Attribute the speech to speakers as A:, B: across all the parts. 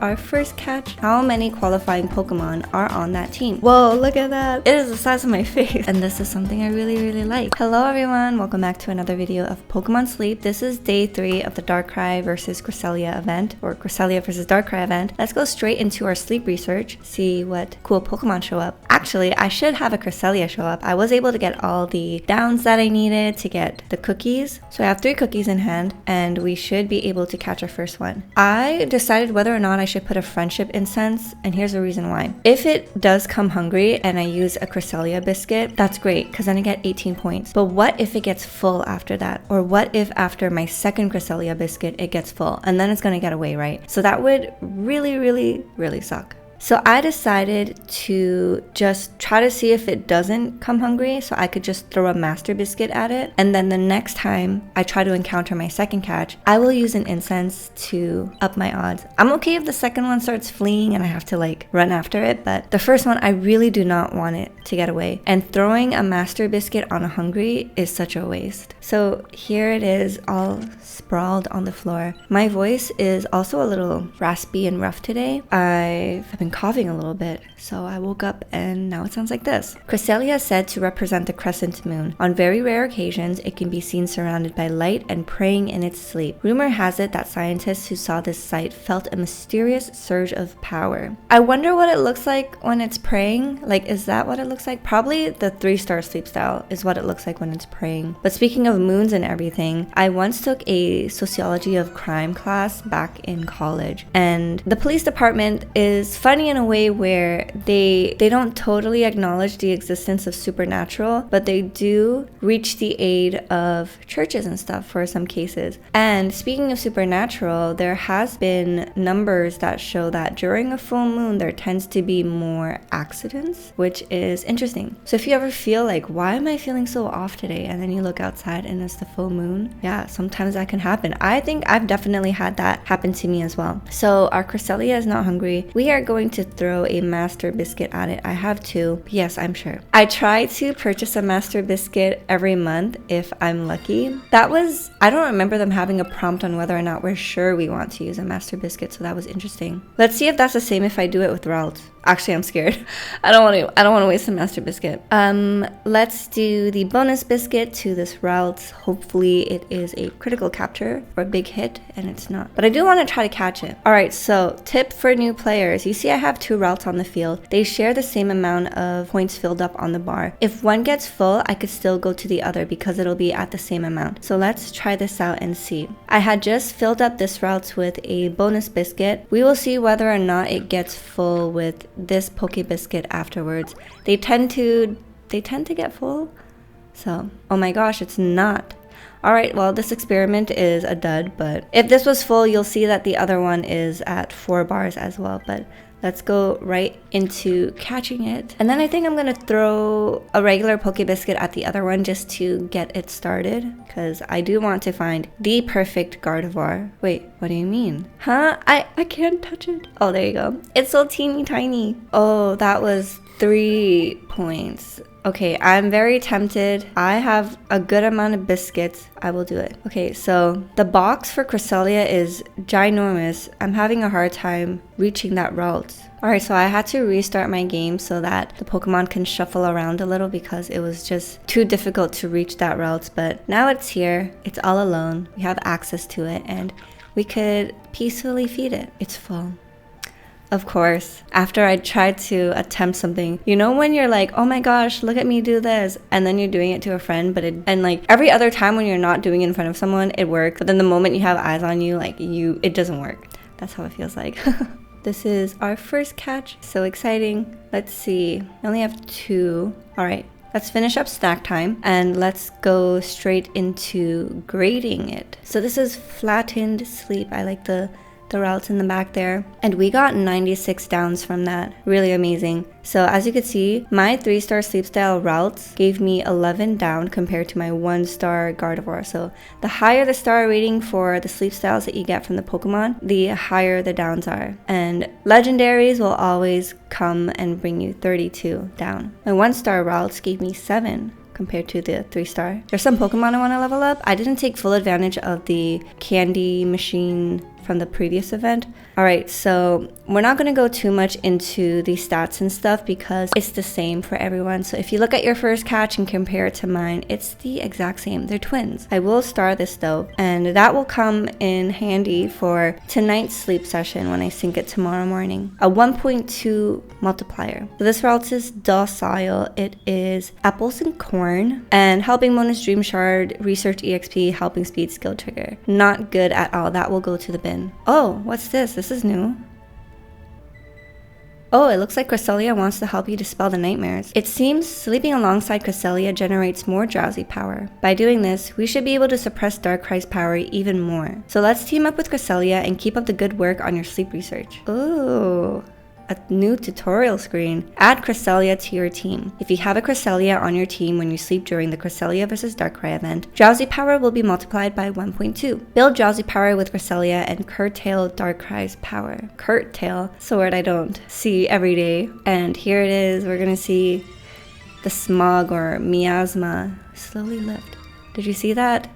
A: our first catch. How many qualifying Pokemon are on that team? Whoa, look at that. It is the size of my face. And this is something I really like. Hello everyone, welcome back to another video of Pokemon Sleep. This is day 3 of the Darkrai versus Cresselia event, or Cresselia versus Darkrai event. Let's go straight into our sleep research, see what cool Pokemon show up. Actually, I should have a Cresselia show up. I was able to get all the downs that I needed to get the cookies. So I have 3 cookies in hand, and we should be able to catch our first one. I decided whether or not I should put a friendship incense, and here's the reason why. If it does come hungry and I use a Cresselia biscuit, that's great because then I get 18 points. But what if it gets full after that? Or what if after my second Cresselia biscuit it gets full and then it's gonna get away, right? So that would really suck. So I decided to just try to see if it doesn't come hungry, so I could just throw a master biscuit at it. And then the next time I try to encounter my second catch, I will use an incense to up my odds. I'm okay if the second one starts fleeing and I have to like run after it, but the first one, I really do not want it to get away. And throwing a master biscuit on a hungry is such a waste. So here it is, all sprawled on the floor. My voice is also a little raspy and rough today. I've been coughing a little bit, so I woke up and now it sounds like this. Cresselia is said to represent the crescent moon. On very rare occasions, it can be seen surrounded by light and praying in its sleep. Rumor has it that scientists who saw this sight felt a mysterious surge of power. I wonder what it looks like when it's praying. Like, is that what it looks like? Probably the 3-star sleep style is what it looks like when it's praying. But speaking of moons and everything, I once took a sociology of crime class back in college, and the police department is funny in a way where they don't totally acknowledge the existence of supernatural, but they do reach the aid of churches and stuff for some cases. And speaking of supernatural, there has been numbers that show that during a full moon there tends to be more accidents, which is interesting. So if you ever feel like, why am I feeling so off today, and then you look outside and it's the full moon, yeah, sometimes that can happen. I think I've definitely had that happen to me as well. So our Cresselia is not hungry. We are going to throw a master biscuit at it. I have 2. Yes, I'm sure. I try to purchase a master biscuit every month if I'm lucky. I don't remember them having a prompt on whether or not we're sure we want to use a master biscuit, so that was interesting. Let's see if that's the same if I do it with Ralt. Actually, I'm scared. I don't want to waste a master biscuit. Let's do the bonus biscuit to this Ralt. Hopefully it is a critical capture or a big hit, and it's not. But I do want to try to catch it. All right, so tip for new players. You see I have 2 Ralts on the field. They share the same amount of points filled up on the bar. If one gets full, I could still go to the other because it'll be at the same amount. So let's try this out and see. I had just filled up this Ralt with a bonus biscuit. We will see whether or not it gets full with this Poke Biscuit afterwards. They tend to get full. So, oh my gosh, it's not. Alright, well, this experiment is a dud, but if this was full, you'll see that the other one is at 4 bars as well, but let's go right into catching it. And then I think I'm gonna throw a regular Poke Biscuit at the other one just to get it started, because I do want to find the perfect Gardevoir. Wait, what do you mean? Huh? I can't touch it. Oh, there you go. It's so teeny tiny. Oh, that was 3 points. Okay, I'm very tempted. I have a good amount of biscuits. I will do it. Okay, so the box for Cresselia is ginormous. I'm having a hard time reaching that route. Alright, so I had to restart my game so that the Pokemon can shuffle around a little because it was just too difficult to reach that route. But now it's here. It's all alone. We have access to it and we could peacefully feed it. It's full. Of course, after I tried to attempt something, you know when you're like, oh my gosh, look at me do this, and then you're doing it to a friend, and like every other time when you're not doing it in front of someone, it works, but then the moment you have eyes on you, like it doesn't work. That's how it feels like. This is our first catch, so exciting. Let's see, I only have 2. All right, let's finish up snack time and let's go straight into grading it. So this is flattened sleep. I like the routes in the back there, and we got 96 downs from that. Really amazing. So as you can see, my 3-star sleep style routes gave me 11 down compared to my 1-star Gardevoir. So the higher the star rating for the sleep styles that you get from the Pokemon, the higher the downs are. And legendaries will always come and bring you 32 down. My 1-star routes gave me 7 compared to the 3-star. There's some Pokemon I want to level up. I didn't take full advantage of the candy machine from the previous event. Alright, so we're not going to go too much into the stats and stuff because it's the same for everyone. So if you look at your first catch and compare it to mine, it's the exact same. They're twins. I will star this though, and that will come in handy for tonight's sleep session when I sync it tomorrow morning. A 1.2 multiplier. So this route is docile. It is apples and corn, and helping bonus dream shard, research exp, helping speed, skill trigger. Not good at all. That will go to the bin. Oh, what's this? This is new. Oh, it looks like Cresselia wants to help you dispel the nightmares. It seems sleeping alongside Cresselia generates more drowsy power. By doing this, we should be able to suppress Darkrai's power even more. So let's team up with Cresselia and keep up the good work on your sleep research. Ooh. A new tutorial screen. Add Cresselia to your team. If you have a Cresselia on your team when you sleep during the Cresselia vs Darkrai event, drowsy power will be multiplied by 1.2. Build drowsy power with Cresselia and curtail Darkrai's power. Curtail? It's a word I don't see every day. And here it is. We're gonna see the smog or miasma slowly lift. Did you see that?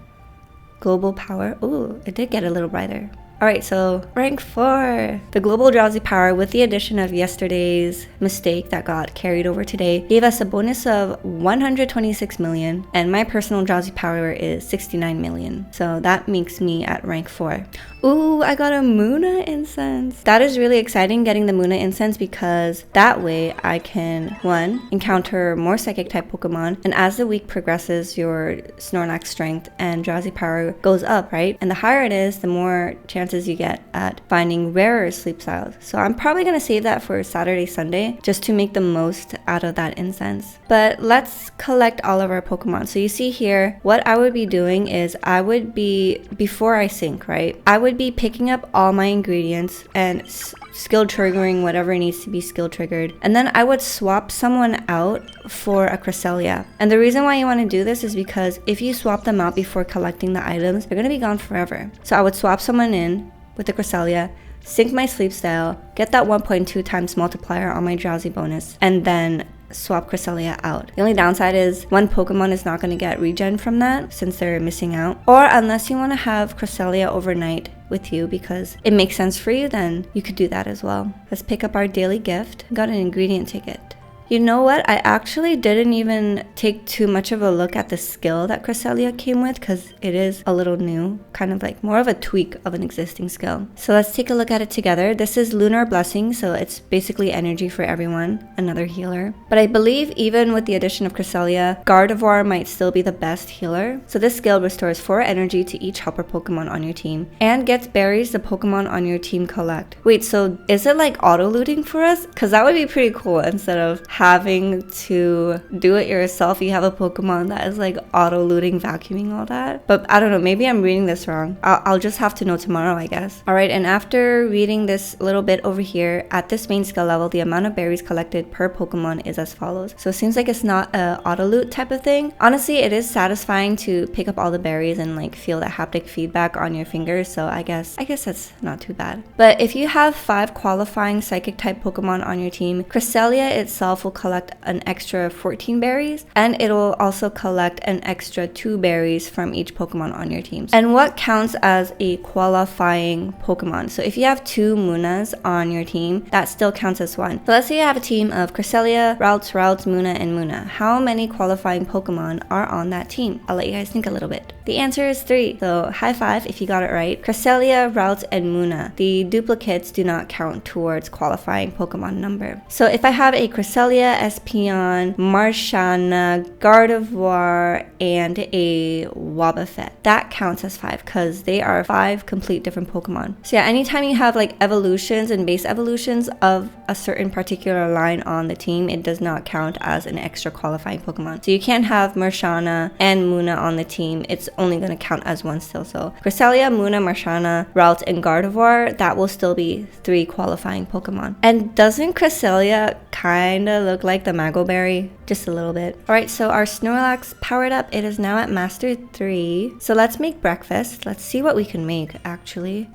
A: Global power. Ooh, it did get a little brighter. Alright, so rank 4. The global drowsy power, with the addition of yesterday's mistake that got carried over today, gave us a bonus of 126 million, and my personal drowsy power is 69 million. So that makes me at rank 4. Ooh, I got a Muna incense. That is really exciting, getting the Muna incense, because that way I can, 1, encounter more psychic type Pokemon, and as the week progresses, your Snorlax strength and drowsy power goes up, right? And the higher it is, the more chances you get at finding rarer sleep styles. So I'm probably going to save that for Saturday, Sunday, just to make the most out of that incense. But let's collect all of our Pokemon. So you see here, what I would be doing is I would be, before I sync, right? I would be picking up all my ingredients and skill triggering whatever needs to be skill triggered, and then I would swap someone out for a Cresselia. And the reason why you want to do this is because if you swap them out before collecting the items, they're going to be gone forever. So I would swap someone in with the Cresselia, sync my sleep style, get that 1.2 times multiplier on my drowsy bonus, and then swap Cresselia out. The only downside is one Pokemon is not going to get regen from that since they're missing out, or unless you want to have Cresselia overnight with you because it makes sense for you, then you could do that as well. Let's pick up our daily gift. Got an ingredient ticket. You know what? I actually didn't even take too much of a look at the skill that Cresselia came with because it is a little new, kind of like more of a tweak of an existing skill. So let's take a look at it together. This is Lunar Blessing, so it's basically energy for everyone, another healer. But I believe even with the addition of Cresselia, Gardevoir might still be the best healer. So this skill restores 4 energy to each helper Pokemon on your team and gets berries the Pokemon on your team collect. Wait, so is it like auto-looting for us? Because that would be pretty cool. Instead of having to do it yourself, you have a Pokemon that is like auto-looting, vacuuming all that. But I don't know, maybe I'm reading this wrong. I'll just have to know tomorrow, I guess. Alright, and after reading this little bit over here, at this main skill level, the amount of berries collected per Pokemon is as follows. So it seems like it's not a auto-loot type of thing. Honestly, it is satisfying to pick up all the berries and like feel the haptic feedback on your fingers, so I guess that's not too bad. But if you have 5 qualifying psychic type Pokemon on your team, Cresselia itself will collect an extra 14 berries, and it will also collect an extra 2 berries from each Pokemon on your team. And what counts as a qualifying Pokemon? So if you have 2 Munas on your team, that still counts as 1. So let's say you have a team of Cresselia, Ralts, Muna, and Muna. How many qualifying Pokemon are on that team? I'll let you guys think a little bit. The answer is 3. So high five if you got it right. Cresselia, Ralts, and Muna. The duplicates do not count towards qualifying Pokemon number. So if I have a Cresselia, Espeon, Marshana, Gardevoir, and a Wobbuffet, that counts as 5 because they are 5 complete different Pokemon. So yeah, anytime you have like evolutions and base evolutions of a certain particular line on the team, it does not count as an extra qualifying Pokemon. So you can't have Marshana and Muna on the team. It's only going to count as 1 still. So Cresselia, Muna, Marshana, Ralts, and Gardevoir, that will still be 3 qualifying Pokemon. And doesn't Cresselia kind of look like the mango berry? Just a little bit. Alright, so our Snorlax powered up. It is now at Master 3. So let's make breakfast. Let's see what we can make, actually.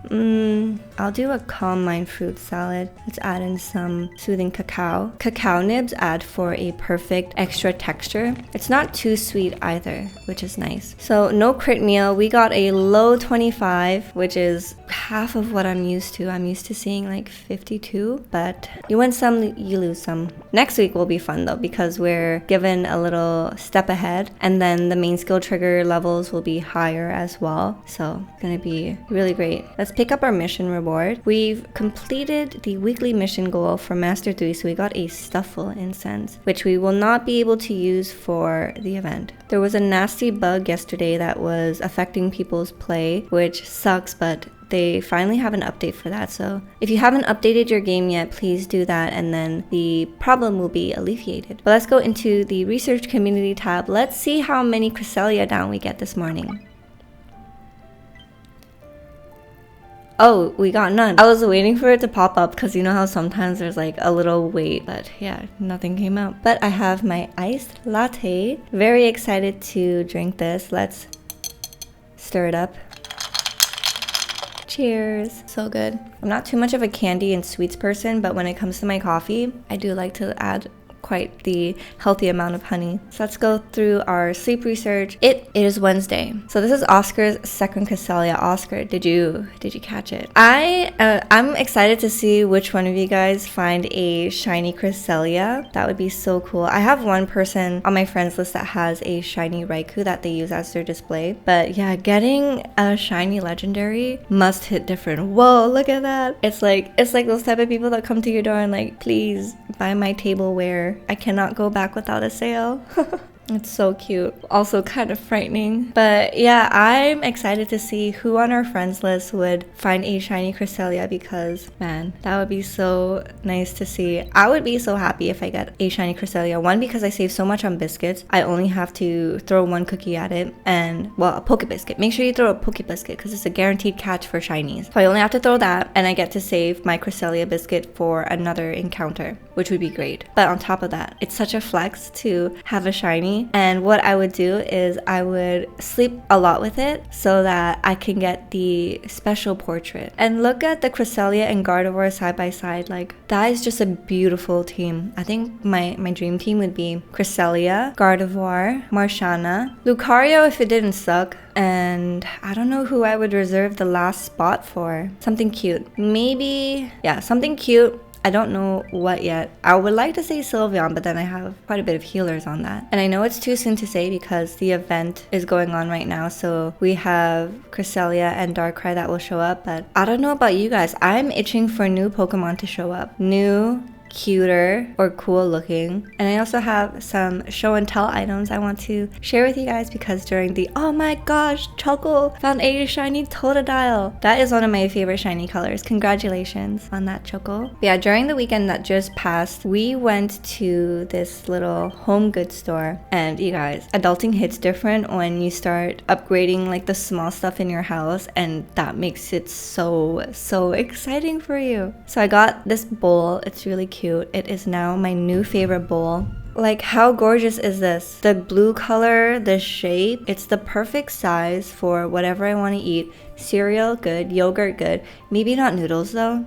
A: I'll do a calm mind fruit salad. Let's add in some soothing cacao. Cacao nibs add for a perfect extra texture. It's not too sweet either, which is nice. So no crit meal. We got a low 25, which is half of what I'm used to. I'm used to seeing like 52, but you win some, you lose some. Next week will be fun though, because we're given a little step ahead, and then the main skill trigger levels will be higher as well. So it's gonna be really great. Let's pick up our mission reward. We've completed the weekly mission goal for Master 3, so we got a Stuffle incense, which we will not be able to use for the event. There was a nasty bug yesterday that was affecting people's play, which sucks, but they finally have an update for that. So if you haven't updated your game yet, please do that, and then the problem will be alleviated. But let's go into the research community tab. Let's see how many Cresselia down we get this morning. Oh, we got none. I was waiting for it to pop up because you know how sometimes there's like a little wait, but yeah, nothing came out. But I have my iced latte. Very excited to drink this. Let's stir it up. Cheers. So good. I'm not too much of a candy and sweets person, but when it comes to my coffee, I do like to add quite the healthy amount of honey. So let's go through our sleep research. It is Wednesday. So this is Oscar's second Cresselia. Oscar, did you catch it? I'm excited to see which one of you guys find a shiny Cresselia. That would be so cool. I have one person on my friends list that has a shiny Raikou that they use as their display. But yeah, getting a shiny legendary must hit different. Whoa, look at that. It's like those type of people that come to your door and like, please buy my tableware. I cannot go back without a sale. It's so cute. Also kind of frightening. But yeah, I'm excited to see who on our friends list would find a shiny Cresselia, because man, that would be so nice to see. I would be so happy if I get a shiny Cresselia. One, because I save so much on biscuits. I only have to throw one cookie at it, and well, a Poke Biscuit. Make sure you throw a Poke Biscuit because it's a guaranteed catch for shinies. So I only have to throw that, and I get to save my Cresselia biscuit for another encounter, which would be great. But on top of that, it's such a flex to have a shiny. And what I would do is I would sleep a lot with it so that I can get the special portrait. And look at the Cresselia and Gardevoir side by side. Like, that is just a beautiful team. I think my dream team would be Cresselia, Gardevoir, Marshana, Lucario if it didn't suck, and I don't know who I would reserve the last spot for. Something cute. Maybe, yeah, something cute. I don't know what yet. I would like to say Sylveon, but then I have quite a bit of healers on that. And I know it's too soon to say because the event is going on right now. So we have Cresselia and Darkrai that will show up. But I don't know about you guys. I'm itching for new Pokemon to show up. New, cuter, or cool looking. And I also have some show and tell items I want to share with you guys, because during the oh my gosh, Choco found a shiny Totodile. That is one of my favorite shiny colors. Congratulations on that, Choco. But yeah, during the weekend that just passed, we went to this little home goods store, and you guys, adulting hits different when you start upgrading like the small stuff in your house, and that makes it so exciting for you. So I got this bowl. It's really cute. It is now my new favorite bowl. Like, how gorgeous is this? The blue color, the shape, it's the perfect size for whatever I want to eat. Cereal, good. Yogurt, good. Maybe not noodles though.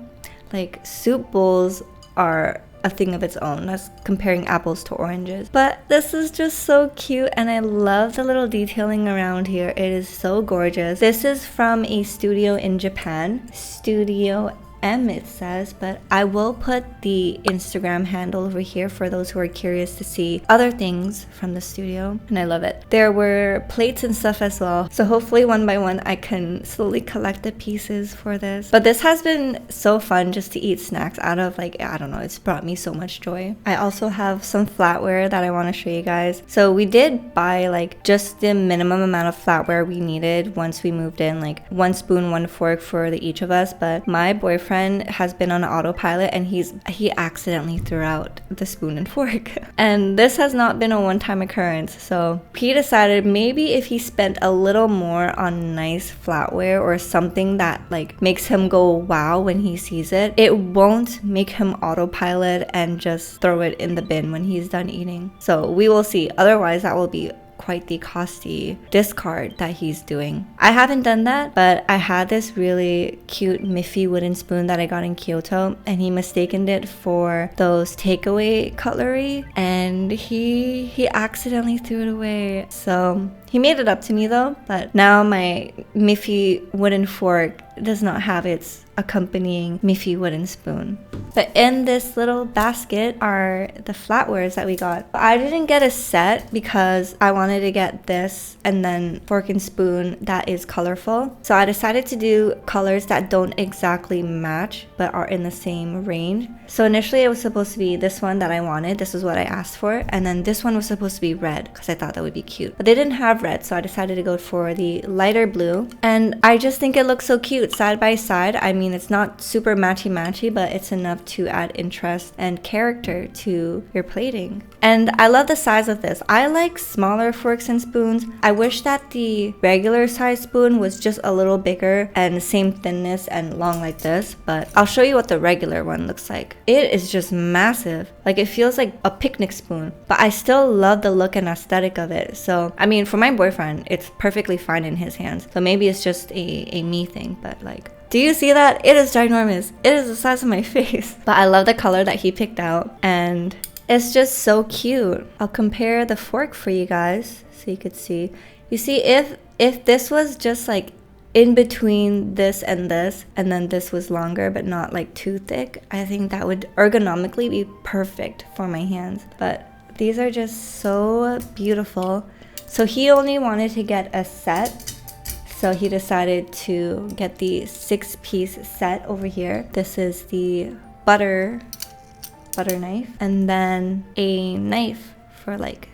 A: Like, soup bowls are a thing of its own. That's comparing apples to oranges. But this is just so cute, and I love the little detailing around here. It is so gorgeous. This is from a studio in Japan. Studio M it says, but I will put the Instagram handle over here for those who are curious to see other things from the studio, and I love it. There were plates and stuff as well, so hopefully one by one I can slowly collect the pieces for this. But this has been so fun just to eat snacks out of. Like, I don't know, it's brought me so much joy. I also have some flatware that I want to show you guys. So we did buy like just the minimum amount of flatware we needed once we moved in, like 1 spoon, 1 fork for each of us, but my boyfriend boyfriend has been on autopilot and he accidentally threw out the spoon and fork. And this has not been a one-time occurrence. So he decided maybe if he spent a little more on nice flatware or something that like makes him go wow when he sees it, it won't make him autopilot and just throw it in the bin when he's done eating. So we will see. Otherwise, that will be quite the costly discard that he's doing. I haven't done that, but I had this really cute Miffy wooden spoon that I got in Kyoto, and he mistaken it for those takeaway cutlery, and he accidentally threw it away. So he made it up to me though, but now my Miffy wooden fork does not have its accompanying Miffy wooden spoon. But in this little basket are the flatwares that we got. I didn't get a set because I wanted to get this and then fork and spoon that is colorful. So I decided to do colors that don't exactly match but are in the same range. So initially it was supposed to be this one that I wanted. This is what I asked for. And then this one was supposed to be red because I thought that would be cute. But they didn't have red, so I decided to go for the lighter blue. And I just think it looks so cute side by side. I mean, it's not super matchy-matchy, but it's enough to add interest and character to your plating. And I love the size of this. I like smaller forks and spoons. I wish that the regular size spoon was just a little bigger and the same thinness and long like this, but I'll show you what the regular one looks like. It is just massive. Like, it feels like a picnic spoon, but I still love the look and aesthetic of it. So, I mean, for my boyfriend, it's perfectly fine in his hands. So maybe it's just a me thing, but like, do you see that? It is ginormous. It is the size of my face. But I love the color that he picked out, and it's just so cute. I'll compare the fork for you guys so you could see. You see, if this was just like in between this and then this was longer but not like too thick, I think that would ergonomically be perfect for my hands. But these are just so beautiful. So he only wanted to get a set. So he decided to get the 6-piece set over here. This is the butter knife, and then a knife for like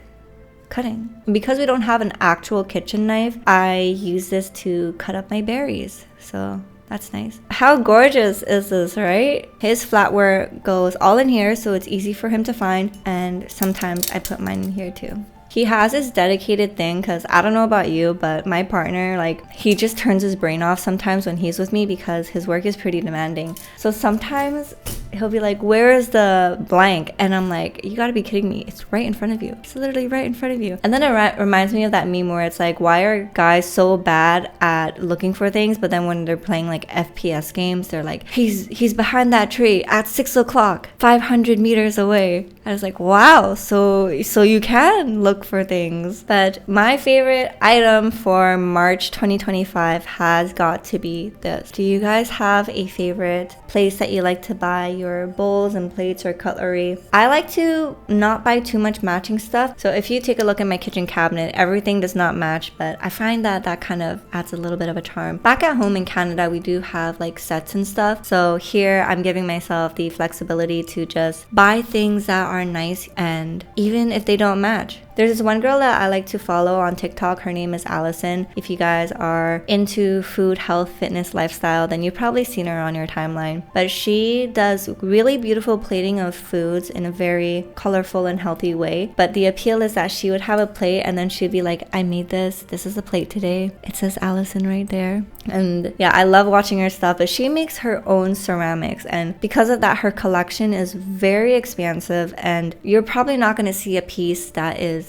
A: cutting. Because we don't have an actual kitchen knife, I use this to cut up my berries. So that's nice. How gorgeous is this, right? His flatware goes all in here, so it's easy for him to find, and sometimes I put mine in here too. He has this dedicated thing, because I don't know about you, but my partner, like, he just turns his brain off sometimes when he's with me because his work is pretty demanding. So sometimes he'll be like, where is the blank? And I'm like, you gotta be kidding me. It's right in front of you. It's literally right in front of you. And then it reminds me of that meme where it's like, why are guys so bad at looking for things, but then when they're playing like FPS games, they're like, he's behind that tree at 6 o'clock, 500 meters away. I was like, wow, so you can look for things. But my favorite item for March 2025 has got to be this. Do you guys have a favorite place that you like to buy your bowls and plates or cutlery? I like to not buy too much matching stuff. So if you take a look at my kitchen cabinet, everything does not match, but I find that kind of adds a little bit of a charm. Back at home in Canada, we do have like sets and stuff. So here I'm giving myself the flexibility to just buy things that are nice, and even if they don't match. There's this one girl that I like to follow on TikTok. Her name is Allison. If you guys are into food, health, fitness, lifestyle, then you've probably seen her on your timeline. But she does really beautiful plating of foods in a very colorful and healthy way. But the appeal is that she would have a plate and then she'd be like, I made this. This is the plate today. It says Allison right there. And yeah, I love watching her stuff. But she makes her own ceramics. And because of that, her collection is very expansive. And you're probably not going to see a piece that is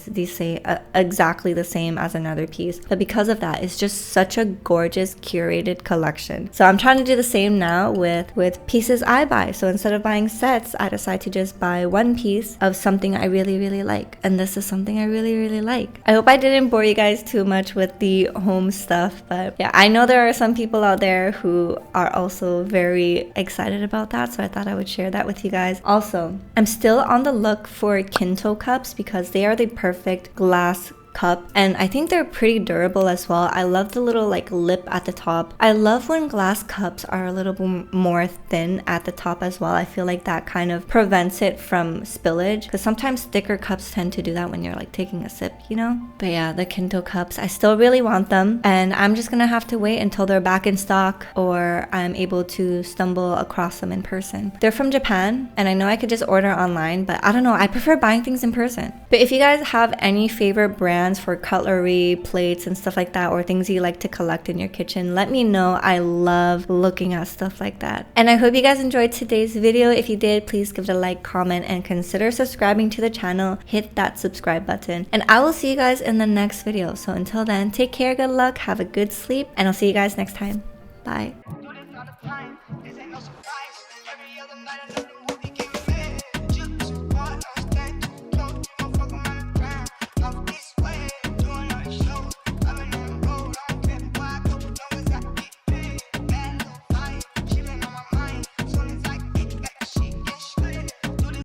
A: exactly the same as another piece, but because of that, it's just such a gorgeous curated collection. So I'm trying to do the same now with pieces I buy. So instead of buying sets, I decide to just buy one piece of something I really like, and this is something I really like. I hope I didn't bore you guys too much with the home stuff, but yeah, I know there are some people out there who are also very excited about that, so I thought I would share that with you guys. Also, I'm still on the look for Kinto cups because they are the perfect glass cup, and I think they're pretty durable as well. I love the little like lip at the top. I love when glass cups are a little bit more thin at the top as well. I feel like that kind of prevents it from spillage, because sometimes thicker cups tend to do that when you're like taking a sip, you know? But yeah, the Kinto cups, I still really want them, and I'm just gonna have to wait until they're back in stock or I'm able to stumble across them in person. They're from Japan, and I know I could just order online, but I don't know, I prefer buying things in person. But if you guys have any favorite brands for cutlery, plates, and stuff like that, or things you like to collect in your kitchen, let me know. I love looking at stuff like that. And I hope you guys enjoyed today's video. If you did, please give it a like, comment, and consider subscribing to the channel. Hit that subscribe button, and I will see you guys in the next video. So until then, take care, good luck, have a good sleep, and I'll see you guys next time. Bye.